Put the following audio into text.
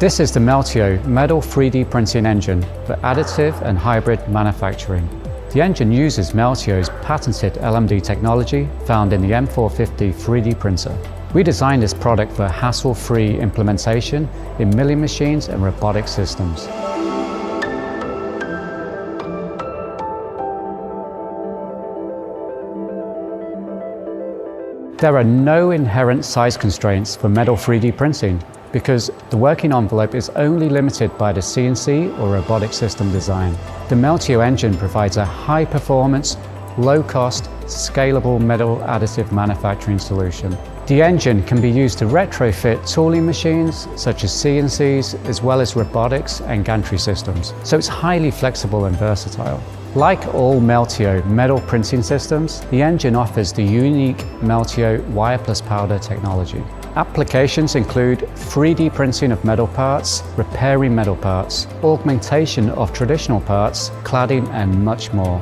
This is the Meltio metal 3D printing engine for additive and hybrid manufacturing. The engine uses Meltio's patented LMD technology found in the M450 3D printer. We designed this product for hassle-free implementation in milling machines and robotic systems. There are no inherent size constraints for metal 3D printing because the working envelope is only limited by the CNC or robotic system design. The Meltio engine provides a high-performance, low-cost, scalable metal additive manufacturing solution. The engine can be used to retrofit tooling machines such as CNCs as well as robotics and gantry systems, so it's highly flexible and versatile. Like all Meltio metal printing systems, the engine offers the unique Meltio wire plus powder technology. Applications include 3D printing of metal parts, repairing metal parts, augmentation of traditional parts, cladding and much more.